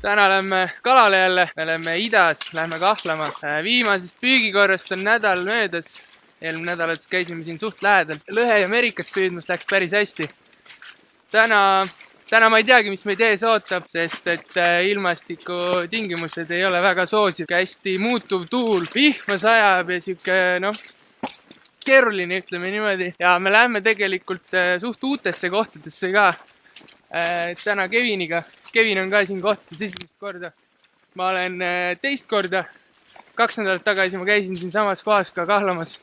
Täna lähme kalale jälle, me oleme idas, lähme kahlama. Viimasest püügikorrast on nädal möödas. Eelmine nädal käisime siin suht lähedal. Lõhe ja merikat püüdmas läks päris hästi. Täna ma ei teagi, mis meid ees ootab, sest et ilmastiku tingimused ei ole väga soosiv. Hästi muutuv tuul, vihma sajab ja siuke keeruline, ütleme niimoodi. Ja me lähme tegelikult suht uutesse kohtadesse ka. Täna Keviniga. Kevin on ka siin kohtades esimest korda. Ma olen teist korda. 2 nädalat tagasi ma käisin siin samas kohas ka kahlamas.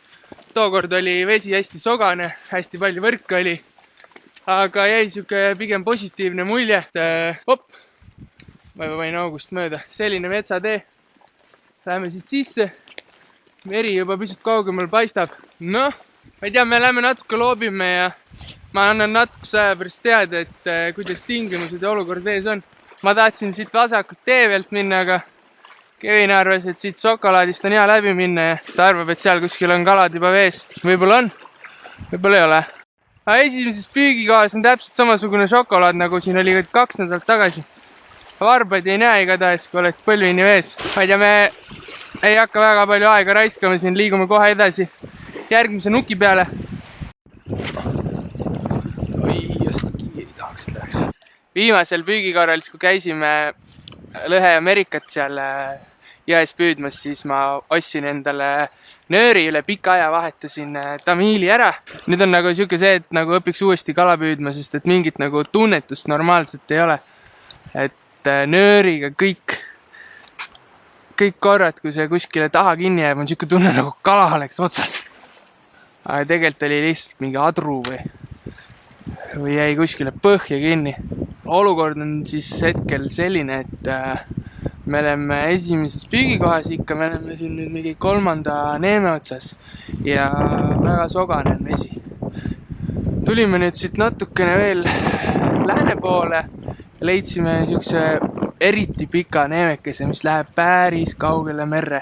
Tookord oli vesi hästi sogane, hästi palju võrke oli. Aga jäi siuke pigem positiivne mulje. Ma juba võin august mööda. Selline metsatee. Läheme siit sisse. Meri juba pisut kaugemal paistab. Noh, ma ei tea, me lähme natuke loobime ja ma annan natukese aja pärast teada, et kuidas tingimused ja olukord vees on. Ma tahtsin siit vasakult tee pealt minna, aga Kevin arvas, et siit šokolaadist on hea läbi minna ja ta arvab, et seal kuskil on kalad juba vees. Võib-olla on, võib-olla ei ole. Aga esimeses püügikohas on täpselt samasugune šokolaad, nagu siin oli 2 nädalat tagasi. Varbaid ei näe igatahes, kui oled põlvini vees. Ma ei tea, me ei hakka väga palju aega raiskama siin, liigume kohe edasi järgmise nuki peale. Viimasel püügikorral, kui käisime Lõhe ja Merikat seal jões püüdmas, siis ma ostsin endale nööri üle pika aja, vahetasin tamiili ära. Nüüd on nagu siuke see, et nagu õpiks uuesti kala püüdma, sest et mingit nagu tunnetust normaalselt ei ole. Et nööriga kõik korrad, kui see kuskile taha kinni jääb, on siuke tunne nagu kala oleks otsas. Aga tegelikult oli lihtsalt mingi adru või jäi kuskile põhja kinni. Olukord on siis hetkel selline, et me oleme esimeses püügikohas ikka, me oleme siin nüüd mingi 3. neeme otsas ja väga sogane on vesi. Tulime nüüd siit natukene veel lääne poole ja leidsime siukse eriti pika neemekese, mis läheb päris kaugele merre.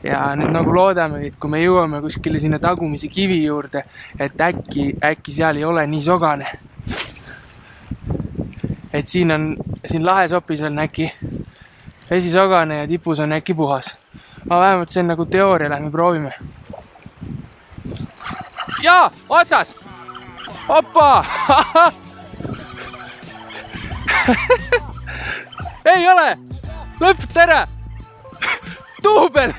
Ja nüüd nagu loodame, et kui me jõuame kuskile sinna tagumise kivi juurde, et äkki seal ei ole nii sogane. Et siin lahesopis on äkki vesi sogane ja tipus on äkki puhas. Ma vähemalt see on nagu teooria, lähme proovime. Jaa, otsas! Hoppa! Ei ole! Lõpeta ära! Tuubel!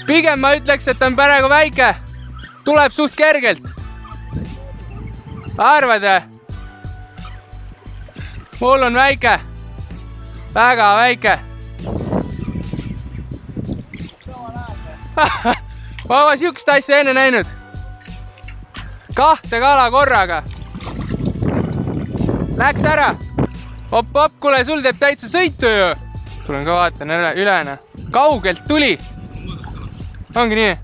Pigem ma ütleks, et on praegu väike. Tuleb suht kergelt. Arvad? Mul on väike. Väga väike. Ma olen siukest asja enne näinud. 2 kala korraga. Läks ära. Hopp, kuule, sul teeb täitsa sõitu ju. Tulen ka vaatan ülena. Kaugelt tuli. Ongi nii?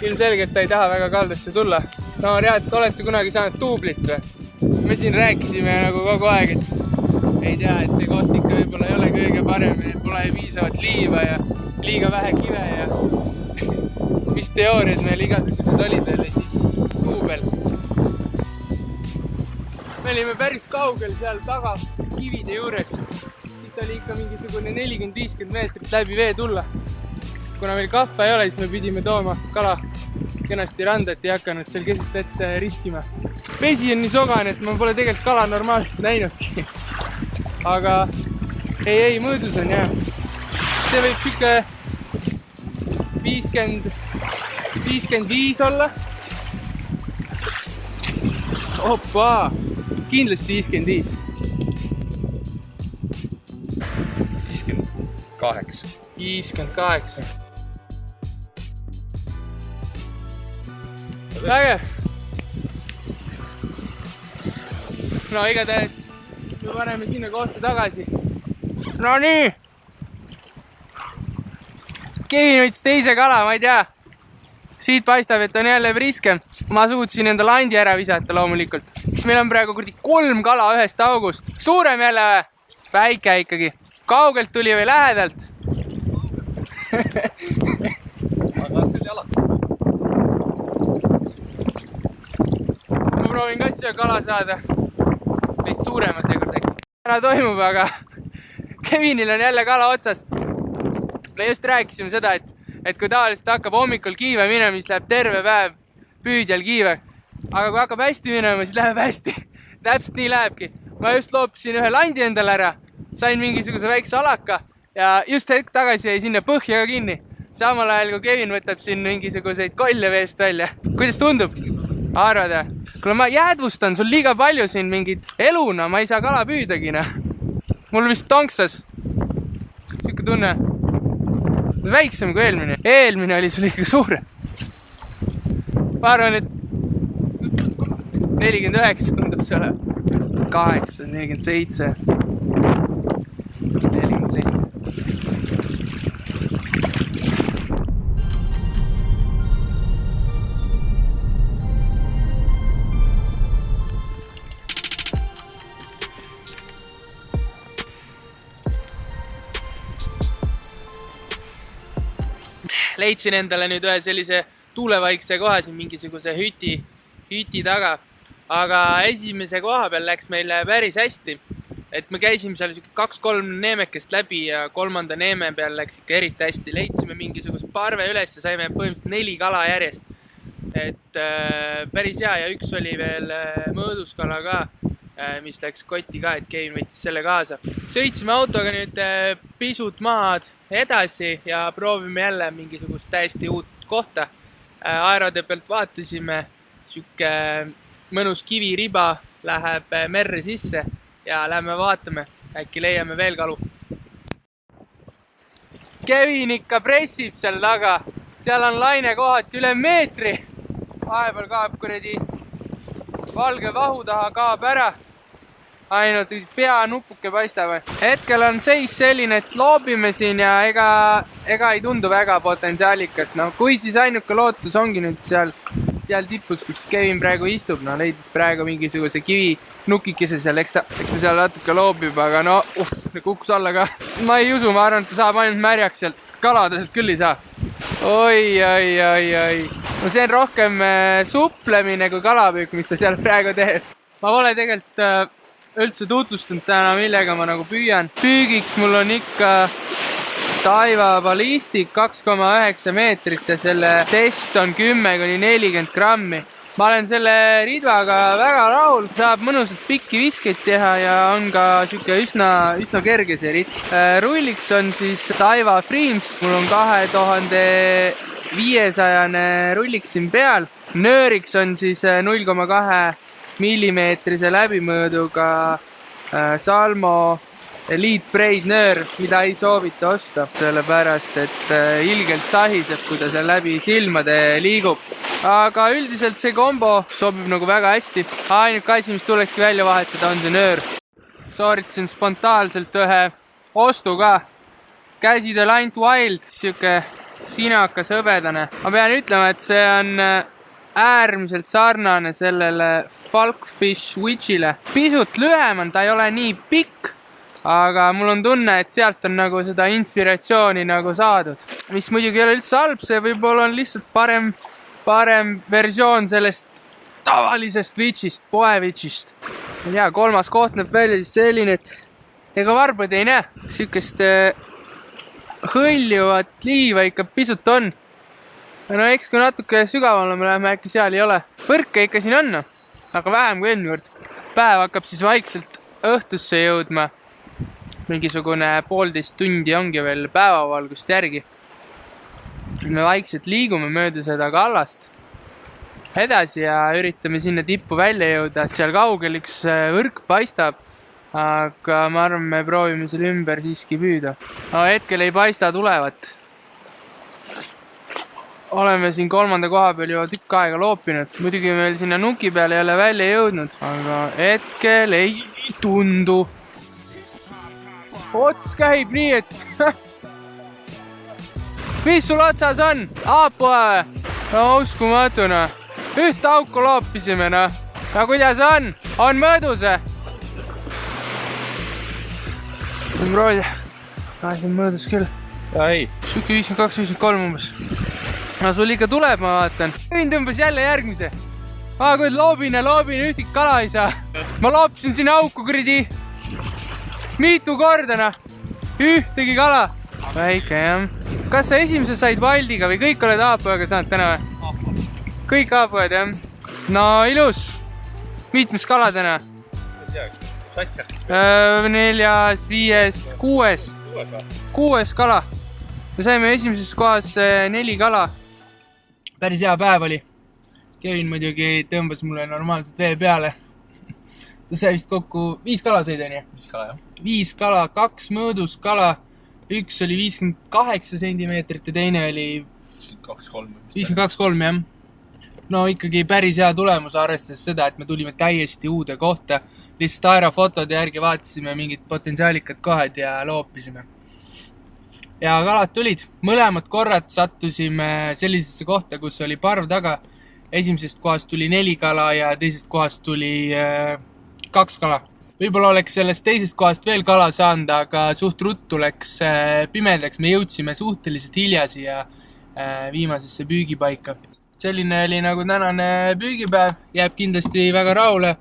Ilmselgelt ta ei taha väga kaldasse tulla. No reaalselt oled sa kunagi saanud tuublit või? Me siin rääkisime nagu kogu aeg, et ei tea, et see koht ikka võib-olla ei ole kõige parem, pole piisavalt liiva ja liiga vähe kive ja mis teooriad meil igasugused olid veel ja siis tuubel. Me olime päris kaugel seal taga kivide juures. Siit oli ikka mingisugune 40-50 meetrit läbi vee tulla. Kuna meil kahva ei ole, siis me pidime tooma kala kenasti randa, et ei hakanud seal keset vett riskima. Vesi on nii sogane, et ma pole tegelikult kala normaalselt näinudki. Aga ei, mõõdus on jah. See võib siuke 55 olla. Hoppa! Kindlasti 55. 58. 58. Vägev. No igatahes me paneme sinna kohta tagasi. No nii. Kevin võttis teise kala, ma ei tea. Siit paistab, et on jälle priskem. Ma suutsin enda landi ära visata loomulikult. Siis meil on praegu 3 kala ühest august. Suurem jälle või? Väike ikkagi. Kaugelt tuli või lähedalt? Aga see oli alati. proovin ka siia kala saada. Veid suurema seekord äkki. Täna toimub, aga Kevinil on jälle kala otsas. Me just rääkisime seda, et kui tavaliselt hakkab hommikul kiive minema, siis läheb terve päev püüdjal kiive. Aga kui hakkab hästi minema, siis läheb hästi. Täpselt nii lähebki. Ma just loopisin ühe landi endale ära. Sain mingisuguse väikse alaka ja just hetk tagasi jäi sinna põhja ka kinni. Samal ajal, kui Kevin võtab siin mingisuguseid kolle veest välja. Kuidas tundub? Arvad, jah? Kuule, ma jäädvustan sul liiga palju siin mingit eluna. Ma ei saa kala püüdagi. Mul vist tonksas. Siuke tunne. Väiksem kui eelmine. Eelmine oli sul ikka suure. Ma arvan, et 49 tundub see ole. 8, 47. 47. Leidsin endale nüüd ühe sellise tuulevaikse koha siin mingisuguse hüti taga. Aga esimese koha peal läks meile päris hästi. Et me käisime seal 2-3 neemekest läbi ja 3. neeme peal läks ikka eriti hästi. Leidsime mingisugust parve üles ja saime põhimõtteliselt 4 kala järjest. Et päris hea ja üks oli veel mõõduskala ka, mis läks kotti ka, et Kevin võttis selle kaasa. Sõitsime autoga nüüd pisut maad edasi ja proovime jälle mingisugust täiesti uut kohta. Aerode pealt vaatasime, siuke mõnus kiviriba läheb merre sisse ja lähme vaatame, äkki leiame veel kalu. Kevin ikka pressib seal taga, seal on laine kohati üle meetri. Vahepeal kaab kuradi valge vahu taha kaab ära. Ainult pea nupuke paistab. Hetkel on seis selline, et loobime siin ja ega ei tundu väga potentsiaalikas. No kui siis ainuke lootus ongi nüüd seal tipus, kus Kevin praegu istub. No leidis praegu mingisuguse kivi nukikese seal, eks ta seal natuke loobib, aga no kukkus alla ka. Ma ei usu, ma arvan, et ta saab ainult märjaks sealt. Kalada sealt küll ei saa. Oi. No see on rohkem suplemine kui kalapüük, mis ta seal praegu teeb. Ma pole tegelikult üldse tutvustanud täna, millega ma nagu püüan. Püügiks mul on ikka Taiva ballistik 2,9 meetrit ja selle test on 10-40 grammi. Ma olen selle ridvaga väga rahul. Saab mõnusalt pikki viskeid teha ja on ka siuke üsna kerge see ritt. Rulliks on siis Taiva Freems. Mul on 2500 rulliks siin peal. Nööriks on siis 0,2 millimeetrise läbimõõduga Salmo Elite Braid nöör, mida ei soovita osta, sellepärast et ilgelt sahiseb, kui ta seal läbi silmade liigub. Aga üldiselt see kombo sobib nagu väga hästi. Ainuke asi, mis tulekski välja vahetada, on see nöör. Sooritasin spontaanselt ühe ostu ka. Käsidel ainult Wild, siuke sinakas hõbedane. Ma pean ütlema, et see on äärmiselt sarnane sellele Falkfish Witchile. Pisut lühem on, ta ei ole nii pikk, aga mul on tunne, et sealt on nagu seda inspiratsiooni nagu saadud. Mis muidugi ei ole üldse halb, see võib-olla on lihtsalt parem versioon sellest tavalisest Witchist, poe Witchist. Ja 3. koht näeb välja siis selline, et ega varbad ei näe. Siukest hõljuvat liiva ikka pisut on. No eks kui natuke sügavale me läheme, äkki seal ei ole. Põrke ikka siin on, aga vähem kui eelmine kord. Päev hakkab siis vaikselt õhtusse jõudma. Mingisugune 1,5 tundi ongi veel päevavalgust järgi. Me vaikselt liigume mööda seda kallast edasi ja üritame sinna tippu välja jõuda. Seal kaugel üks võrk paistab, aga ma arvan, me proovime selle ümber siiski püüda. No, hetkel ei paista tulevat. Oleme siin 3. koha peal juba tükk aega loopinud. Muidugi meil sinna nuki peale ei ole välja jõudnud, aga hetkel ei tundu. Ots käib nii, et mis sul otsas on? Aapua? No uskumatuna. Ühte auku loopisime, no. No kuidas on? On mõõdus? Proovida. See on mõõdus küll. Ei. Siuke 52-53 umbes. No sul ikka tuleb, ma vaatan. Kevin tõmbas jälle järgmise. Kui loobin, ühtegi kala ei saa. Ma loopsin sinna auku kuradi mitu korda, ühtegi kala. Väike, jah. Kas sa esimese said valdiga või kõik oled haapujaga saanud täna või? Kõik haapujad, jah. No ilus. Mitmes kala täna? 4., 5., 6. 6 kala. Me saime esimeses kohas 4 kala. Päris hea päev oli. Kevin muidugi tõmbas mulle normaalselt vee peale. Ta sai vist kokku 5 kala sõid, on ju? 5 kala, jah. 5 kala, 2 mõõdus kala. Üks oli 58 sentimeetrit ja teine oli 52-3, jah. No ikkagi päris hea tulemus arvestades seda, et me tulime täiesti uude kohta. Lihtsalt aerofotode järgi vaatasime mingid potentsiaalikad kohad ja loopisime. Ja kalad tulid. Mõlemad korrad sattusime sellisesse kohta, kus oli parv taga. Esimesest kohast tuli 4 kala ja teisest kohast tuli 2 kala. Võib-olla oleks sellest teisest kohast veel kala saanud, aga suht ruttu läks pimedaks. Me jõudsime suhteliselt hilja siia viimasesse püügipaika. Selline oli nagu tänane püügipäev. Jääb kindlasti väga rahule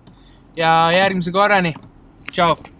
ja järgmise korrani. Tšau!